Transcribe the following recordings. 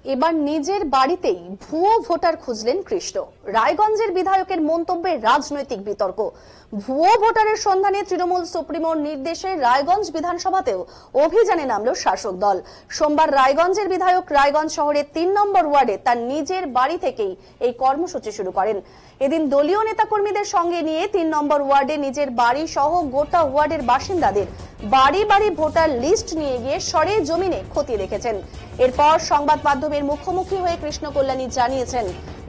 এবার নিজের বাড়িতেই ভুয়ো ভোটার খুঁজলেন কৃষ্ণ। রায়গঞ্জের বিধায়কের মন্তব্যে রাজনৈতিক বিতর্ক। ভুয়ো ভোটারের সন্ধানে তৃণমূল সুপ্রিমোর নির্দেশে রায়গঞ্জ বিধানসভাতেও অভিযানে নামল শাসক দল। সোমবার রায়গঞ্জের বিধায়ক রায়গঞ্জ শহরের ৩ নম্বর ওয়ার্ডে তার নিজের বাড়ি থেকেই এই কর্মসূচি শুরু করেন। এদিন দলীয় নেতাকর্মীদের সঙ্গে নিয়ে ৩ নম্বর ওয়ার্ডে নিজের বাড়ি সহ গোটা ওয়ার্ডের বাসিন্দাদের বাড়ি বাড়ি ভোটার লিস্ট নিয়ে গিয়ে সরেজমিনে খতিয়ে দেখেছেন। এরপর সংবাদ মাধ্যমের মুখোমুখি হয়ে কৃষ্ণ কল্যাণী জানিয়েছেন,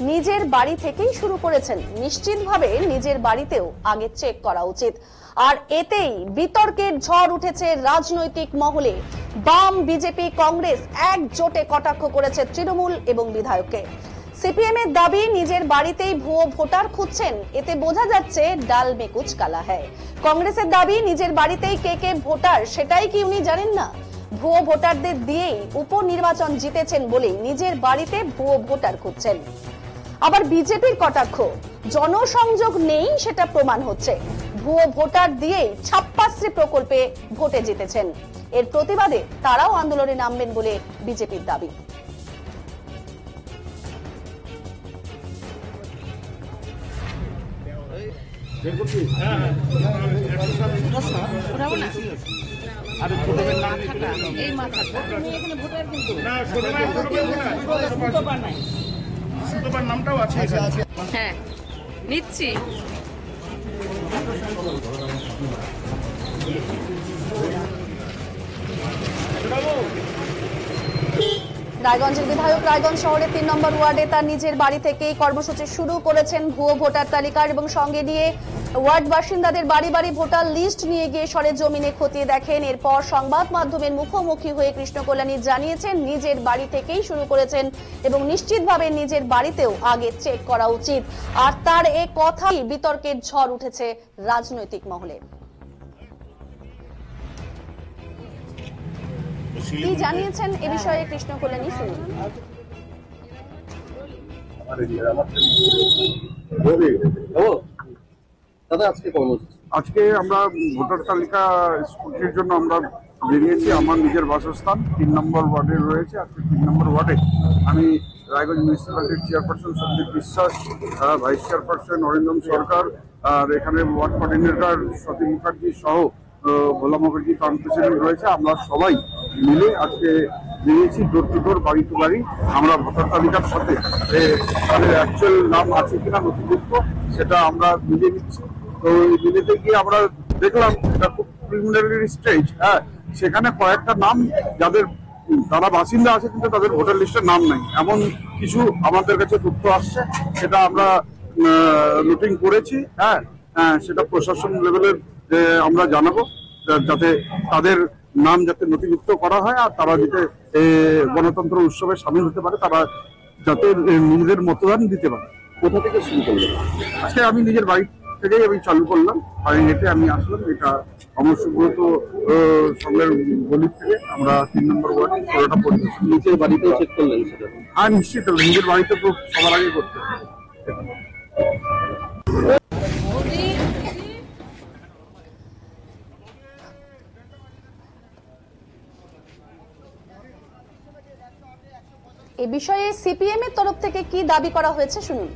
নিজের বাড়ি থেকেই শুরু করেছেন। নিশ্চিতভাবে নিজের বাড়িতেও আগে চেক করা উচিত। আর এতেই বিতর্কের ঝড় উঠেছে রাজনৈতিক মহলে। বাম, বিজেপি, কংগ্রেস একজোটে কটাক্ষ করেছে তৃণমূল এবং বিধায়ককে। সিপিএম এর দাবি, নিজের বাড়িতেই ভুয়ো ভোটার খুঁজছেন, এতে বোঝা যাচ্ছে ডাল মে কুচ কালা হ্যায়। কংগ্রেসের দাবি, নিজের বাড়িতেই কে কে ভোটার সেটাই কি উনি জানেন না? ভুয়ো ভোটারদের দিয়েই উপনির্বাচন জিতেছেন বলেই নিজের বাড়িতে ভুয়ো ভোটার খুঁজছেন। আবার বিজেপির কটাক্ষ, জনসংযোগ নেই সেটা প্রমাণ হচ্ছে। ভুয়ো ভোটার দিয়েই ছাপ্পাশ্রী প্রকল্পে ভোটে জিতেছেন। এর প্রতিবাদে তারাও আন্দোলনে নামবেন বলে বিজেপির দাবি। নামটাও আছে, হ্যাঁ নিচ্ছি। রায়গঞ্জের বিধায়ক রায়গঞ্জ শহরের ৩ নম্বর ওয়ার্ডে তার নিজের বাড়ি থেকেই কর্মসূচি শুরু করেছেন। ভুয়ো ভোটার তালিকার এবং সঙ্গে নিয়ে ওয়ার্ড বাসিন্দাদের বাড়ি বাড়ি ভোটার লিস্ট নিয়ে গিয়ে সরেজমিনে খতিয়ে দেখেন। এরপর সংবাদ মাধ্যমের মুখোমুখি হয়ে কৃষ্ণ কল্যাণী জানিয়েছেন, নিজের বাড়ি থেকেই শুরু করেছেন এবং নিশ্চিতভাবে নিজের বাড়িতেও আগে চেক করা উচিত। আর তার এ কথাই বিতর্কের ঝড় উঠেছে রাজনৈতিক মহলে। কি জানিয়েছেন এ বিষয়ে কৃষ্ণ কল্যাণী, শুনুন। আজকে আমরা ভোটার তালিকা স্কুটির জন্য আমরা বেরিয়েছি। আমার নিজের বাসস্থান ৩ নম্বর ওয়ার্ডে রয়েছে। আজকে ৩ নম্বর ওয়ার্ডে আমি রায়গঞ্জ মিউনিসিপ্যালিটির চেয়ারপারসন সন্দীপ বিশ্বাস, ভাইস চেয়ারপারসন অরিন্দম সরকার, আর এখানে ওয়ার্ড কোঅর্ডিনেটর সতীশ মুখার্জি সহ ভোলা মুখার্জি টাউন প্রেসিডেন্ট রয়েছে। আমরা সবাই মিলে আজকে বেরিয়েছি ডোর টু ডোর, বাড়ি টু বাড়ি। আমরা ভোটার তালিকার সাথে তাদের অ্যাকচুয়াল নাম আছে কিনা নথিভুক্ত সেটা আমরা মিলিয়ে নিচ্ছি। তো মিলিয়ে গিয়ে আমরা দেখলাম এটা খুব প্রিলিমিনারি স্টেজ। হ্যাঁ, সেখানে কয়েকটা নাম যাদের তারা বাসিন্দা আছে কিন্তু তাদের ভোটার লিস্টে নাম নেই, এমন কিছু আমাদের কাছে তথ্য আসছে। সেটা আমরা নোটিং করেছি। হ্যাঁ, সেটা প্রশাসন লেভেলের আমরা জানাবো, যাতে তাদের নাম যাতে নথিভুক্ত করা হয় আর তারা যাতে গণতন্ত্র উৎসবে সামিল হতে পারে, তারা যাতে নিজেদের মতদান দিতে পারে। কোথা থেকে শুরু করলেন? আজকে আমি নিজের বাড়ি থেকেই আমি চালু করলাম, বাড়ি হেঁটে আমি আসলাম। এটা অমর সুব্রত সঙ্গের গলি থেকে আমরা ৩ নম্বর ওয়ার্ডে পুরোটা পরিবেশ। নিজের বাড়িতে চেক করলেন সেটা? হ্যাঁ, নিশ্চিত নিজের বাড়িতে তো সবার আগে করতে হবে। এ বিষয়ে সিপিএম এর তরফ থেকে কি দাবি করা হয়েছে, শুনুন।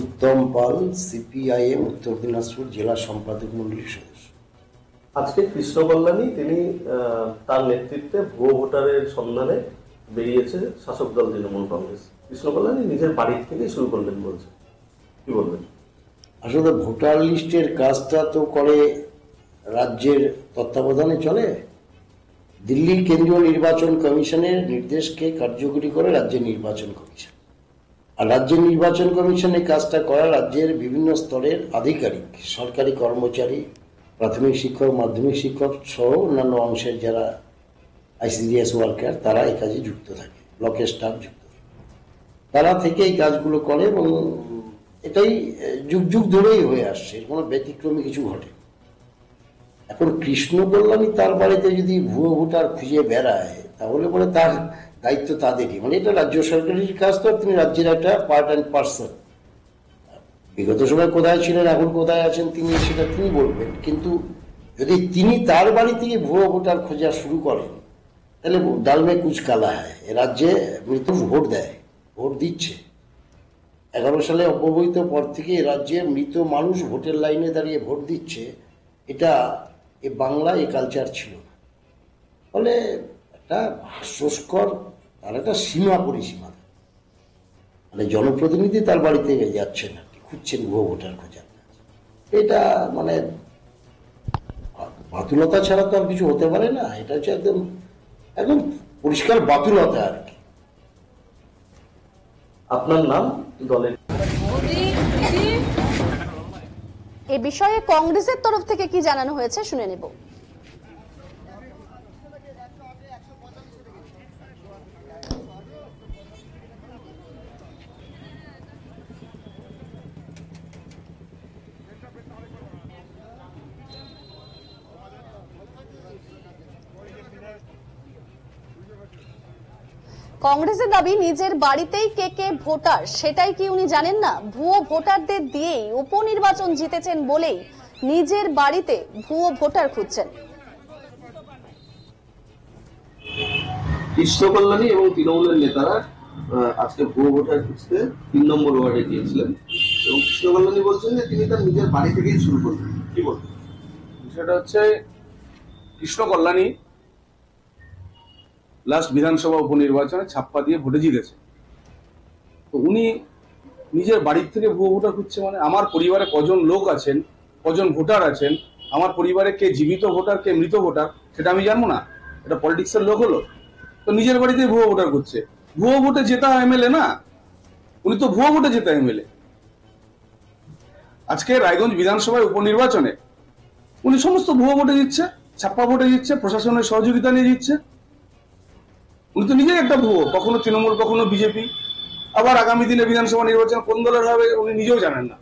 উত্তম পাল, সিপিআইএম উত্তর দিনাজপুর জেলা সম্পাদক মন্ডলীর সদস্য। আজকে কৃষ্ণ কল্যাণী তিনি তার নেতৃত্বে ভুয়ো ভোটারের সন্ধানে বেরিয়েছে শাসক দল তৃণমূল কংগ্রেস। কৃষ্ণ কল্যাণী নিজের বাড়ি থেকেই শুরু করলেন বলছে, কি বলবেন? আসলে ভোটার লিস্টের কাজটা তো করে রাজ্যের তত্ত্বাবধানে চলে। দিল্লির কেন্দ্রীয় নির্বাচন কমিশনের নির্দেশকে কার্যকরী করে রাজ্যের নির্বাচন কমিশন। আর রাজ্যের নির্বাচন কমিশনের কাজটা করা রাজ্যের বিভিন্ন স্তরের আধিকারিক, সরকারি কর্মচারী, প্রাথমিক শিক্ষক, মাধ্যমিক শিক্ষক সহ অন্যান্য অংশের যারা আইসিডিএস ওয়ার্কার, তারা এই কাজে যুক্ত থাকে, ব্লকের স্টাফ যুক্ত থাকে। তারা থেকে এই কাজগুলো করে এবং এটাই যুগ যুগ ধরেই হয়ে আসছে, কোনো ব্যতিক্রমী কিছু ঘটে। এখন কৃষ্ণ কল্যাণী তার বাড়িতে যদি ভুয়ো ভোটার খুঁজে বেড়ায় তাহলে পরে তার দায়িত্ব তাদেরই, মানে এটা রাজ্য সরকারের কাজ। তো তিনি রাজ্যের একটা পার্ট অ্যান্ড পার্সন। বিগত সময় কোথায় ছিলেন, এখন কোথায় আছেন তিনি, সেটা তিনি বলবেন। কিন্তু যদি তিনি তার বাড়ি থেকে ভুয়ো ভোটার খোঁজা শুরু করেন, তাহলে ডালমে কুচ কালা হয়। এ রাজ্যে মৃত ভোট দেয়, ভোট দিচ্ছে। 11 সালে অব্যবহিত পর থেকে এ রাজ্যে মৃত মানুষ ভোটের লাইনে দাঁড়িয়ে ভোট দিচ্ছে। এটা এ বাংলা এ কালচার ছিল না। ফলে একটা হাস্যস্কর, আর একটা সীমা পরিসীমা, মানে জনপ্রতিনিধি তার বাড়িতে যাচ্ছেন আর কি, খুঁজছেন ভুয়ো ভোটার খোঁজার। এটা মানে বাতুলতা ছাড়া তো আর কিছু হতে পারে না। এটা হচ্ছে একদম একদম পরিষ্কার বাতুলতা আর কি। আপনার নাম, দলের এ বিষয়ে কংগ্রেসের তরফ থেকে কি জানানো হয়েছে শুনে নেব। কংগ্রেসের দাবি, নিজের বাড়িতেই কে কে ভোটার সেটাই কি উনি জানেন না? ভুয়ো ভোটারদের দিয়েই উপনির্বাচন জিতেছেন বলেই নিজের বাড়িতে ভুয়ো ভোটার খুঁজছেন। কৃষ্ণ কল্যাণী এবং তৃণমূলের নেতারা আজকে ভুয়ো ভোটার খুঁজতে 3 নম্বর ওয়ার্ডে গিয়েছিলেন এবং কৃষ্ণ কল্যাণী বলছেন যে তিনি তার নিজের বাড়ি থেকেই শুরু করবেন। কি বলবেন? বিষয়টা হচ্ছে, কৃষ্ণ কল্যাণী লাস্ট বিধানসভা উপনির্বাচনে ছাপ্পা দিয়ে ভোটে জিতেছে। তো উনি নিজের বাড়ির থেকে ভুয়ো ভোটার খুঁজছে মানে? আমার পরিবারে কজন লোক আছেন, কজন ভোটার আছেন, আমার পরিবারে কে জীবিত ভোটার কে মৃত ভোটার সেটা আমি জানবো না? এটা পলিটিক্সের লোক হলো? তো নিজের বাড়িতে ভুয়ো ভোটার করছে। ভুয়ো ভোটে জেতা এমএলএ না, উনি তো ভুয়ো ভোটে জেতা এমএলএ। আজকে রায়গঞ্জ বিধানসভায় উপনির্বাচনে উনি সমস্ত ভুয়ো ভোটে দিচ্ছে, ছাপ্পা ভোটে দিচ্ছে, প্রশাসনের সহযোগিতা নিয়ে দিচ্ছে। উনি তো নিজেই একটা ভুয়ো, কখনো তৃণমূল কখনো বিজেপি, আবার আগামী দিনে বিধানসভা নির্বাচন কোন দলের হবে উনি নিজেও জানেন না।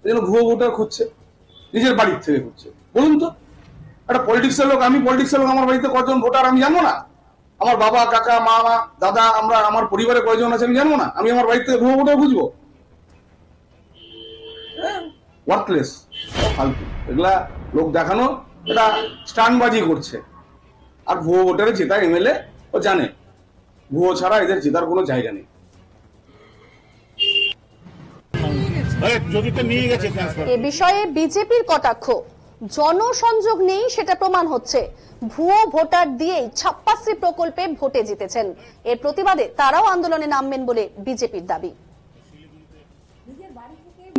এই জন্য ভুয়ো ভোটার খুঁজছে, নিজের বাড়ির থেকে খুঁজছে। বলুন তো, একটা পলিটিক্সের লোক, আমি পলিটিক্সের লোক, আমার বাড়িতে কজন ভোটার আমি জানবো না? আমার বাবা কাকা মা দাদা, আমরা আমার পরিবারে কয়জন আছে আমি জানবো না? আমি আমার বাড়িতে ভুয়ো ভোটার খুঁজবো? ওয়ার্কলেস, ফালতু এগুলা লোক দেখানো, এটা স্টান্টবাজি করছে। আর ভুয়ো ভোটারে জেতা এমএলএ ও জানে ভুয়ো ছাড়া এদের জেতার কোনো জায়গা নেই। এ বিষয়ে বিজেপির কটাক্ষ, জনসংযোগ নেই সেটা প্রমাণ হচ্ছে। ভুয়ো ভোটার দিয়েই ছাপ্পাশ্রী প্রকল্পে ভোটে জিতেছেন। এর প্রতিবাদে তারাও আন্দোলনে নামবেন বলে বিজেপির দাবি।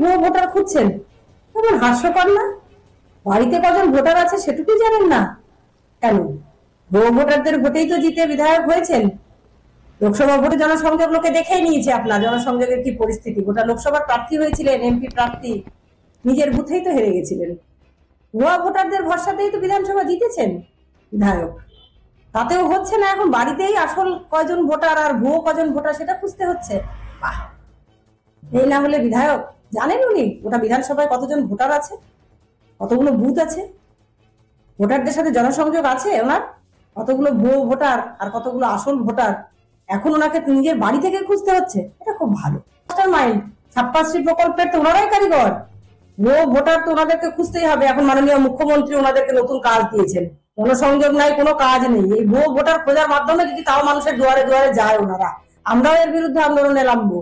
ভুয়ো ভোটার খুঁজছেন, কেমন হাস্যকর না? বাড়িতে কজন ভোটার আছে সেটুকুই জানেন না কেন? ভুয়ো ভোটারদের ভোটেই তো জিতে বিধায়ক হয়েছেন। লোকসভা ভোটে জনসংযোগ লোকে দেখেই নিয়েছে আপনার জনসংযোগের কি পরিস্থিতি। গোটা লোকসভার প্রার্থী হয়েছিলেন, এমপি প্রার্থী, নিজের বুথেই তো হেরে গেছিলেন। ভুয়া ভোটারদের ভরসাতেই তো বিধানসভা জিতেছেন বিধায়ক। তাতেও হচ্ছে না, এখন বাড়িতেই আসল কয়জন ভোটার আর ভুয়ো কজন ভোটার সেটা খুঁজতে হচ্ছে। বাহ, এই না হলে বিধায়ক? জানেন উনি ওটা বিধানসভায় কতজন ভোটার আছে, কতগুলো বুথ আছে, ভোটারদের সাথে জনসংযোগ আছে ওনার? কতগুলো ভুয়ো ভোটার আর কতগুলো আসল ভোটার এখন ওনাকে নিজের বাড়ি থেকে খুঁজতে হচ্ছে। এটা খুব ভালো মাস্টার মাইন্ড। ছাপ্পাশ্রী প্রকল্পের তো ওনারাই কারিগর। ভুয়ো ভোটার তো ওনাদেরকে খুঁজতেই হবে। এখন মাননীয় মুখ্যমন্ত্রী ওনাদেরকে নতুন কাজ দিয়েছেন, জনসংযোগ নাই, কোনো কাজ নেই। এই ভুয়ো ভোটার খোঁজার মাধ্যমে যদি তাও মানুষের দুয়ারে দুয়ারে যায় ওনারা, আমরাও এর বিরুদ্ধে আন্দোলনে নামবো।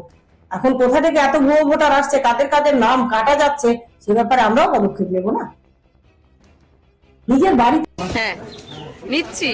এখন কোথা থেকে এত ভুয়ো ভোটার আসছে, কাদের কাদের নাম কাটা যাচ্ছে, সে ব্যাপারে আমরাও পদক্ষেপ নেব না? নিজের বাড়ি হ্যাঁ নিচ্ছি।